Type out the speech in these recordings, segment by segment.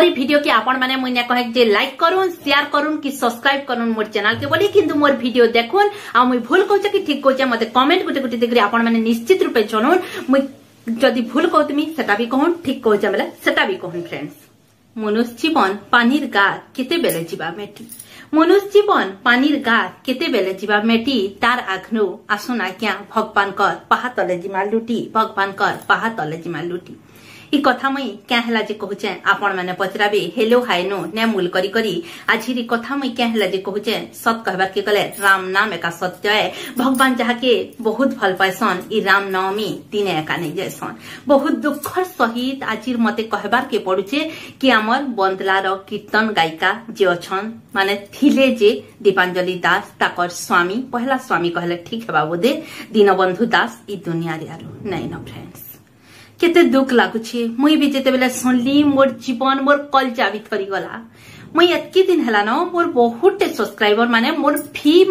मोर video के आपण माने मुई कहे जे लाइक करूँ शेयर करूँ कि सब्सक्राइब करूँ मोर चैनल के बोली किंतु मोर वीडियो देखुन आ मुई भूल कहूँ कि ठीक कहूँ मते कमेंट गुटे गुटे देखि आपण माने निश्चित रूपे जनुन मुई जदि भूल कहतमी सेटा भी कहूँ ठीक कहूँ बेले सेटा भी कहूँ फ्रेंड्स। मनुष्य जीवन पानीर गार केते बेले जीवा मेटी मनुष्य जीवन पानीर गार केते बेले जीवा मेटी तार आघनु आसुन आज्ञा भगवान कर पाहा तले जिमा लुटी भगवान कर पाहा तले जिमा लुटी ई कथा मुई क्या हला जे कहूचे आपण माने पचराबे हेलो हाय नो ने मूल करी करी आजिरी कथा मुई क्या हला जे कहूचे सत कहबार के गले राम नाम एका सत्य है भगवान जहा के बहुत भल पाइसन ई राम नवमी दिने एका नै जैसन बहुत दुखर सहित आजिर मते कहबार के पड़ुचे कि हमर बंदलार कीर्तन गायिका जे अछन माने थिले जे दीपांजलि दास ताकर स्वामी पहला स्वामी कहले ठीक हेबा बोधे दीनबंधु दास ई दुनिया रे आरो नै न फ्रेंड्स केते दुख लागुछे मुई भी जेते बेले सुनली मोर जीवन मोर कलजा भी थरी गला मुई एतकी दिन हला न मोर बहुत सब्सक्राइबर माने मोर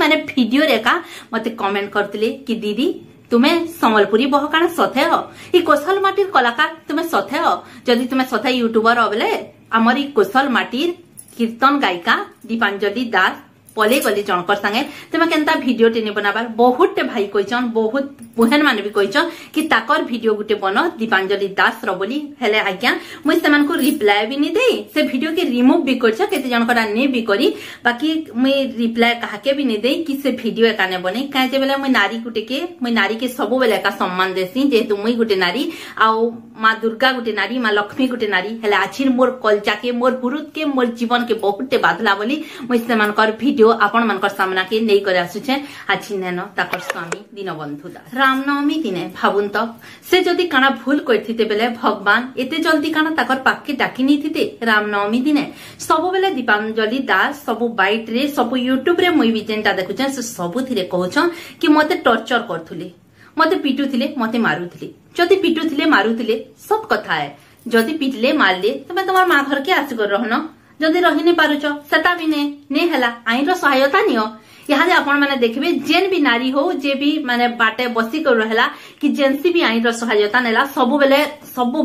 माने वीडियो रेका मते कमेंट करतिले कि दीदी तुमे संबलपुरी बहकाण सथे हो ई कोसल माटीर कलाकार तुमे सथे हो जदि तुमे सथे यूट्यूबर हो बेले हमर ई कोसल माटीर कीर्तन गायिका दीपांजलि दास पले गली जनकर संगे तुम केनता वीडियो टे बनाबार बहुत भाई कहिचन बहुत बहन माने भी कहिचन कि ताकर वीडियो गुटे बन दीपांजलि दास रो बोली हेले आज्ञा मुई सेमान को रिप्लाई भी नि दे से वीडियो के रिमूव भी करछ केते जनकर ने भी करी बाकी मुई रिप्लाई काहाके भी नि दे कि से वीडियो एकाने बने काहे जे बेले मुई नारी गुटे के मुई नारी के सब बेले का सम्मान देसी जेहेतु मुई गुटे नारी आउ मां दुर्गा गुटे नारी मां लक्ष्मी गुटे नारी हेले आछिर मोर कलजा के मोर पुरुत के मोर जीवन के बहुते बाधला बोली मुई सेमान कर वीडियो आपण मानकर सामना के नहीं करे आसुचे आछि नेनो ताकर स्वामी दीनबंधु दास रामनवमी दिने भाबुन तो से जदि काना भूल करथिते बेले भगवान एते जल्दी काना ताकर पाके डाकी निथिते रामनवमी दिने सब बेले दीपांजलि दास सब बाइट रे सब यूट्यूब रे मुई भी जेंटा देखुचे से सब थिरे कहउछन कि मते टॉर्चर करथुले मते पिटुथिले मते मारुथिले जदि पिटुथिले मारुथिले सब कथा है जदि पिटले मारले तमे तमार मां घर के आसी कर रहन जदि रही नहीं पारुच सेटा भी ने हला आईन रो सहायता नियो यहाँ आपण माने देखबे जेन भी नारी हो जे भी माने बाटे बसी कर रहला कि जेनसी भी आईन रो सहायता नेला सब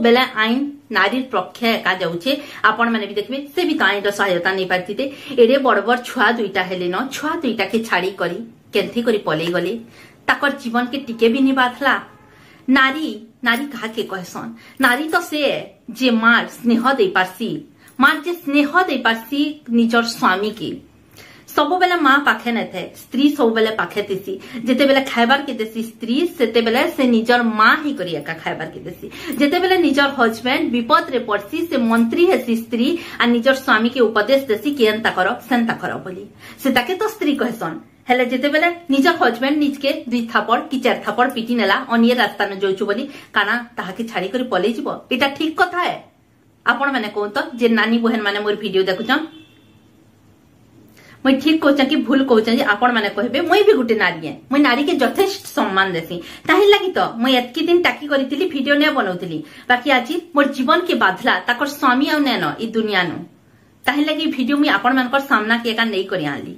बेले आईन नारी पक्षे एका जाउछे आपण माने भी देखबे से भी आईन रो सहायता नहीं पातिते एरे बड़ छुआ दुईटा हेले न छुआ दुईटा के छाड़ी करी केंथी करी पले गले ताकर जीवन के टिके भी नहीं बाथला नारी नारी कहा के कहसन नारी तो से जे मार स्नेह दे पारसी मार जे स्नेह दे पारसी निजर स्वामी की सब बेले माँ पाखे न थे स्त्री सब बेले पाखे थी जेते बेले खाइबार के देसी स्त्री सेते बेले से निजर माँ ही करी एका खाइबार के देसी जेते बेले निजर हजबैंड विपद रे पड़सी से मंत्री हेसी स्त्री आ निजर स्वामी के उपदेश देसी कि एंता करो सेंता करो बोली से ताके तो स्त्री कहसन हेले जेते बेले निजर हजबैंड निज के 2 थापड़ कि 4 थापड़ पिटी नेला अनिए रास्ता न जोचु बोली काना ताहाके छाड़ी करी पले जीवो एटा ठीक कथा है आपण माने कहू तो जे नानी बहन माने मोर वीडियो देखुछन मुई ठीक कहूँ कि भूल कहूँ आपण माने कहबे मुई भी गुटे नारी है मुई नारी के यथेष्ट सम्मान देसी ताहि लागि तो मुई एतकी दिन टाकी करितिली वीडियो ने बनौतिली बाकी आज मोर जीवन के बाधला ताकर स्वामी आ नेनो ई दुनिया नु ताहि लागि वीडियो मुई आपण मानकर सामना के एका नहीं करि आली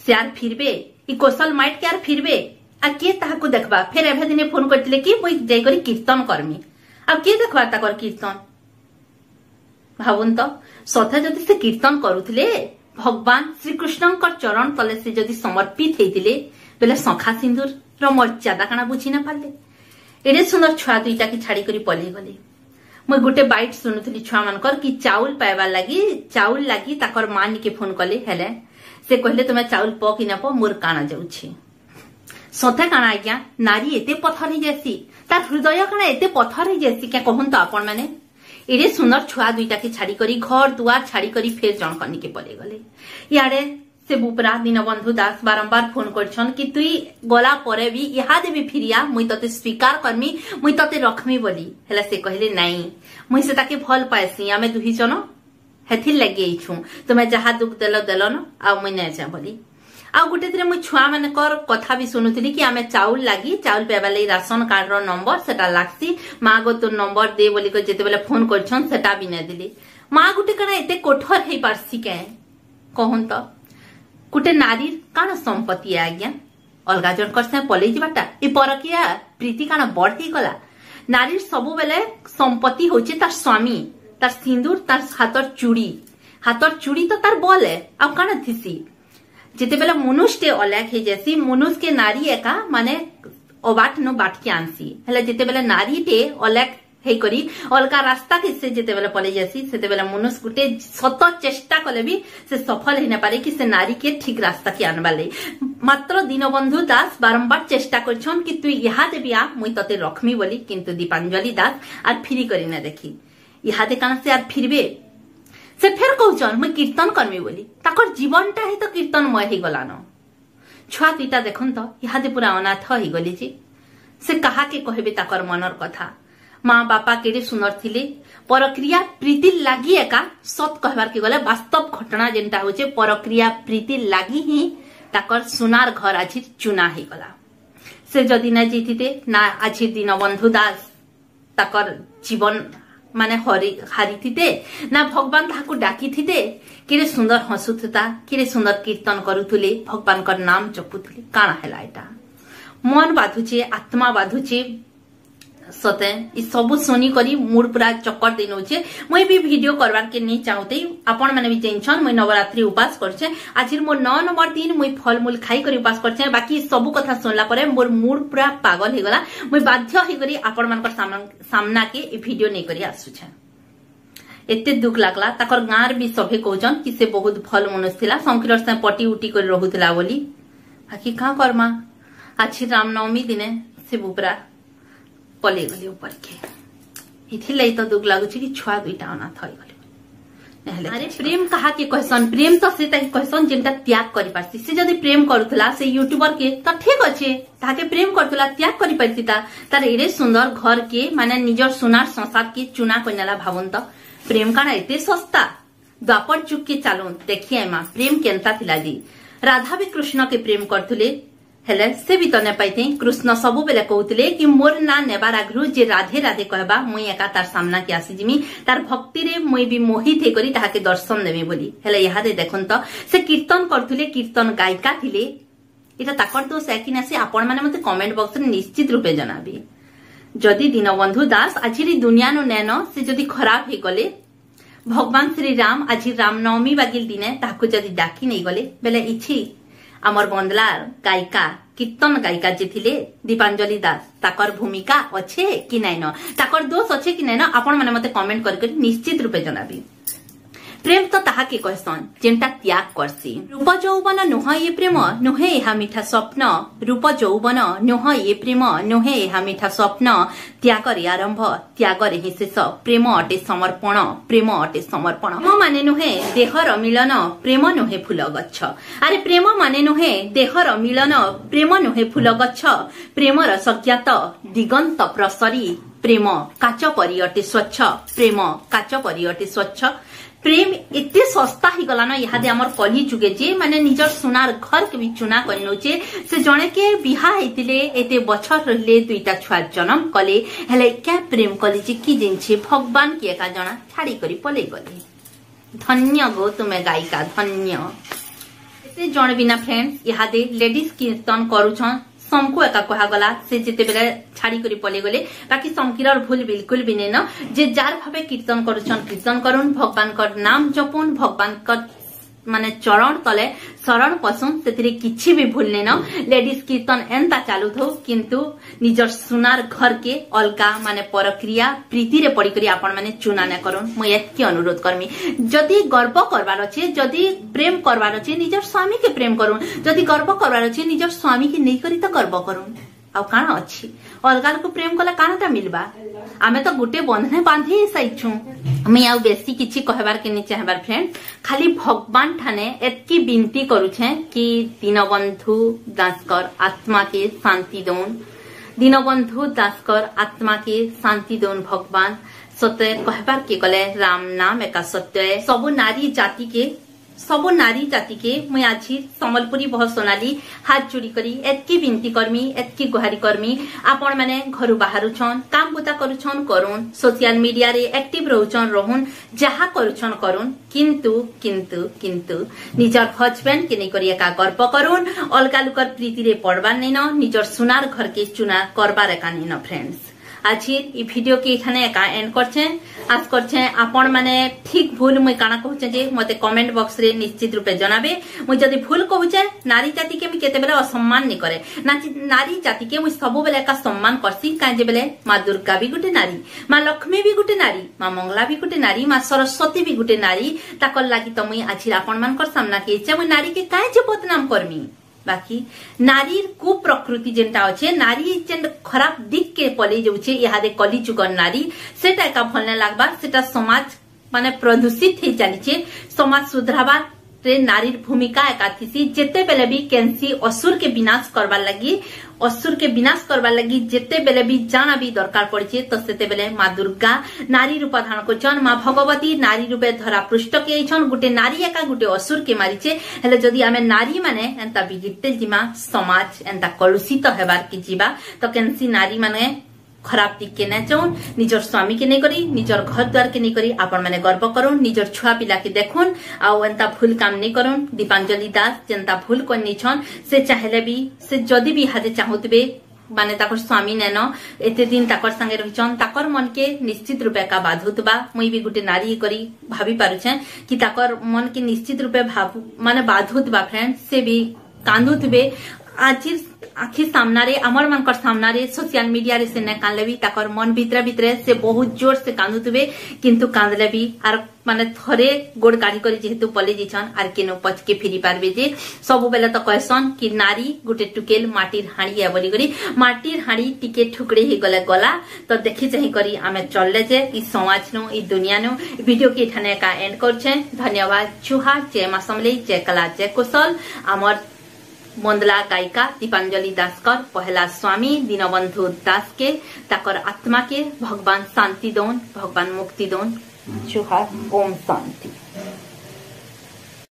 शेयर फिरबे ई कौशल माइट के यार फिरबे आ के ताहाको देखबा फिर एभे दिने फोन करतिले कि मुई जाई करी कीर्तन करमी अब के देखबा ताकर कीर्तन भाबुन तो सथा जदि से कीर्तन करुथिले भगवान श्रीकृष्ण चरण तले से जदि समर्पित होते बेले शंखा सिंदूर रो मर्यादा काना बुझी न पाले एडे सुंदर छुआ दुईटा की छाड़ी करी पले गले मुई गुटे बाइट सुनुथली छुआ मानकर कि चाउल पाइबार लागी ताकर मां निके फोन कले हेले से कहले तुमे चाउल प कि न प मोर काना जाउछे सथे काना आज्ञा नारी एते पत्थर ही जैसी तार हृदय काना एते पत्थर ही जैसी क्या कहूं तो आपण माने एडे सुंदर छुआ दुईटा के छाड़ी करी घर दुआर छाड़ी करी फेर जन कनी के पले गले यारे से बुपरा दीनबंधु दास बारंबार फोन करछन कि तुई गला परे भी इहादे भी फिरिया मुई तते स्वीकार करमी मुई तते रखमी बोली हेला से कहले नाही मुई से ताके भल पाएसी आमे दुही जन हेथिल लगे छु तुमे जहा दुख देलो न आ मुई नै जा बोली आ गुटे दिन मुई छुआ माने कर कथा भी सुनुथली कि आमे चाउल लागी चाउल पेबा लई राशन कार्ड रो नंबर सेटा लागसी मां गो तो नंबर दे बोली को जेते बेले फोन करछन सेटा भी नै दिली मां गुटे कना एते कोठर हेई पारसी के कहूं तो गुटे नारी काना संपत्ति है आज्ञा अलगा जनकर से पलई जिबाटा ए परकिया प्रीति काना बढ़ ही गला नारी सब बेले संपत्ति होचे तार स्वामी तार सिंदूर तार हाथर चूड़ी तो तार बल है आ काना थिसी जिते बेला मनुष्य अलग है जैसी मनुष्य के नारी एका माने अबाट नो बाट के आनसी हेला जिते बेला नारी टे अलग हे करी अलगा रास्ता के से जिते बेला पले जासी सेते बेला मनुष्य गुटे सत चेष्टा कले भी से सफल ही न पारे कि से नारी के ठीक रास्ता के आनबा ले मात्र दीनबंधु दास बारंबार चेष्टा करछन कि तू यहाँ देबी आ मुई तते रखमी बोली किंतु दीपांजलि दास आर फिरी करी न देखी यहाँ दे काना से आर फिरबे से फेर कहछन मुई कीर्तन करमी बोली ताकर जीवनटा ही तो कीर्तनमय ही गलान छुआ दुईटा देखन तो यहाँ दे पूरा अनाथ ही गली जी से कहा के कहबे ताकर मनर कथा माँ बापा केड़े सुंदर थिले परक्रिया प्रीति लागी एका सत कहबार के गले वास्तव घटना जेनटा होचे परक्रिया प्रीति लागी ही ताकर सुनार घर आज चुना ही गला से जदि न जीतिते ना आज दीनबंधु दास ताकर जीवन माने हारी थिते ना भगवान ताहाकु डाकी थिते केड़े सुंदर हसुथुता केड़े सुंदर कीर्तन करुथुले भगवान का नाम जपुथुले काना हैला एटा मन बाधुचे आत्मा बाधुचे सते इ सब सुनी करी मूड पूरा चक्कर देनोचे मुई भी वीडियो करवार के नहीं चाहते आपण माने भी जेनछन मुई नवरात्रि उपास करछे आजिर मोर 9 नंबर दिन मुई फल मूल खाई करी उपास करछे बाकी सब कथा सुनला परे मोर मूड पूरा पागल हे गला मुई बाध्य हे करी आपण मानकर सामना के इ वीडियो नहीं करी आसुछे एते दुख लागला ताकर गांर भी सभे कहजन कि से बहुत फल मनुष्य थिला संकीर से पटी उटी कर रहुतला बोली बाकी का करमा आछि रामनवमी दिने से बुपरा पले गले ऊपर के इथिले तो दुख लागुछि कि छुआ दुईटा अनाथ होई गले अरे प्रेम कहा के कहसन प्रेम तो से ताके कहसन जेंटा त्याग करि पारसी से जदी प्रेम करूथला से यूट्यूबर के तो ठीक अछि ताके प्रेम करथुला त्याग करि पारसीता तार एरे सुंदर घर के माने निजर सुनार संसार के चुना कन्याला भावन तो प्रेम काना एते सस्ता द्वापर जुग के चालून देखिए मां प्रेम केनता थिला दी राधा भी कृष्ण के प्रेम करथुले हेले से भी तो ने पाइते कृष्ण सबु बेले कहउतले कि मोर ना नेबार आग्रह जे राधे राधे कहबा मुई एका तार सामना के आसी जिमी तार भक्ति रे मुई भी मोहित हे करी ताहाके दर्शन देबे बोली हेले यहाँ दे देखन तो से कीर्तन करथुले कीर्तन गायिका थिले एटा ताकर दोष है कि ना से आपण माने मते कमेंट बॉक्स रे निश्चित रूपे जनाबी जदि दीनबंधु दास आजिरी दुनिया नो नैनो से जदि खराब हे गले भगवान श्री राम आज रामनवमी बागिल दिने ताहाको जदि डाकी नहीं गले बेले इछि आमर बंदलार गायिका कीर्तन गायिका जे थिले दीपांजलि दास ताकर भूमिका अच्छे कि नाइन ताकर दोष अच्छे कि नाइन आपण माने मते कमेंट कर निश्चित रूपे जनाबी प्रेम तो ताहा के कहसन जेंटा त्याग करसी रूप यौवन नुह ये प्रेम नुहे एहा मिठा स्वप्न रूप यौवन नुह ये प्रेम नुहे एहा मिठा स्वप्न त्यागरे आरंभ त्यागरे ही शेष प्रेम अटे समर्पण प्रेम अटे समर्पण प्रेम माने नुहे देहर मिलन प्रेम नुहे फूल गच्छ अरे प्रेम माने नुहे देहर मिलन प्रेम नुहे फूल गच्छ प्रेमर सज्ञात दिगंत प्रसरी प्रेम काच परि अटे स्वच्छ प्रेम काच परि अटे स्वच्छ प्रेम एते सस्ता ही गला ना यहाँ दे आमर कली जुगे जे माने निजर सुनार घर के भी चुना करनोचे से जने के बिहा हेतिले एते बछर रहले दुईटा छुआ जन्म कले हेले क्या प्रेम कले जे की जिनछे भगवान के एका जना छाड़ी करी पले गले धन्य गो तुमे गायिका धन्य एते जण बिना फ्रेंड्स यहाँ दे लेडीज कीर्तन करूछन समको एका कहा गला से जिते बेले छाड़ी करी पले गले बाकी समकीर भूल बिल्कुल भी नहीं न जे जार भावे कीर्तन करूछन कीर्तन करुन भगवान का नाम जपुन भगवान का माने चरण तले शरण पसुन से किछि भी भूल नहीं न लेडीज कीर्तन एंता चालू थो किंतु निजर सुनार घर के अलगा माने परक्रिया प्रीति रे पड़ी करी आपण माने चुना न करुन मैं एतकी अनुरोध करमी जदि गर्व करबार अछि जदि प्रेम करबार अछि निजर स्वामी के प्रेम करुन जदि गर्व करबार अछि निजर स्वामी के नहीं करी तो गर्व करुन आ काना अछि अलगा को प्रेम कला कानाटा मिलबा आमे तो गुटे बंधने बांधी साइछु मैं आउ बेसी किछि कहबार के नहीं चाहबार फ्रेंड खाली भगवान ठाने एतकी विनती करूछे कि दीनबंधु दासकर आत्मा के शांति दोन दीनबंधु दासकर आत्मा के शांति दोन भगवान सत्य कहबार के कले राम नाम एका सत्य सब नारी जाति के मुई आज सम्बलपुरी बहुत सोनाली हाथ जोड़ी करी एतकी विनती करमी एतकी गुहारी करमी आपण माने घर बाहरुछन काम बुता करूछन करुन सोशल मीडिया रे एक्टिव रहउछन रहून जहा करूछन करुन किंतु किंतु किंतु निजर हस्बैंड के नहीं करी एका गर्व करुन अलगा लुकर प्रीति रे पड़बार नहीं न निजर सुनार घर के चुना करबार एका नहीं न फ्रेंड्स आज ई वीडियो के एठाने एका एंड करछे आज करछे आपण माने ठीक भूल मुई काना कहूचे जे मते कमेंट बॉक्स रे निश्चित रूपे जनाबे मुई जदी भूल कहूचे नारी जाति के मी केते बेले असम्मान नि करे नारी जाति के मुई सब बेले का सम्मान करसी काजे बेले मां दुर्गा भी गुटे नारी मां लक्ष्मी भी गुटे नारी मां मंगला भी गुटे नारी मां सरस्वती भी गुटे नारी ताकर लागि त मुई आज आपण मानकर सामना के इच्छा मुई नारी के काजे बदनाम करमी बाकी नारी कुप्रकृति जेनटा अच्छे नारी जेन खराब दिख के पलि जाउछे इहादे कली जुगर नारी सेटा एका भल न लागबा सेटा समाज माने प्रदूषित हे चलीछे समाज सुधराबा रे नारी भूमिका एका थिसी जेते बेले भी केंसी असुर के विनाश करबा लगी जेते बेले भी जाना भी दरकार पड़े तो सेते बेले मां दुर्गा नारी रूप धारण करछन मां भगवती नारी रूपे धरा पृष्ठ के आइछन गुटे नारी एका गुटे असुर के मारिछे हेले जदी आमे नारी माने एंता बिगिते जिमा समाज एंता कलुषित हेबार के जीवा तो केंसी नारी माने खराब दिख के नहीं चाहून निजर स्वामी के नहीं करी निजर घर द्वार के नहीं करी आपण माने गर्व करूँ निजर छुआ पिला के देखुन आउ एंता भूल काम नहीं करूँ दीपांजलि दास जेंता भूल करनी छन से चाहेले भी से जदी भी हाथे चाहूतबे माने ताकर स्वामी नेन एते दिन ताकर संगे रहिछन ताकर मन के निश्चित रूपे का बाधुतबा मुई भी गुटे नारी करी भाभी पारुछे कि ताकर मन के निश्चित रूपे माने बाधुतबा फ्रेंड से भी कांदुतबे आज आखि सामनारे अमर मनकर सामनारे सोशल मीडिया रे से न कानले भी ताकर मन भितरे से बहुत जोर से कांदुतबे किंतु कांदले भी आर माने थरे गोड़ काढ़ी करी जेहेतु पले जिछन आर केनो पच के फिरी पारबे जे सब बेले तो कहसन कि नारी गुटे टुकेल माटीर हाड़ी है बोली करी माटीर हाड़ी टिके ठुकड़े ही गले गला तो देखि चाहि करी आमे चलले जे ई समाज नो ई दुनिया नो वीडियो के ठाने का एंड करछे धन्यवाद जुहार जय मां समलेई जय कला जय कुशल अमर मंदला गायिका दीपांजलि दासकर पहला स्वामी दीनबंधु दास के ताकर आत्मा के भगवान शांति दौन भगवान मुक्ति दौन जुहार ओम शांति।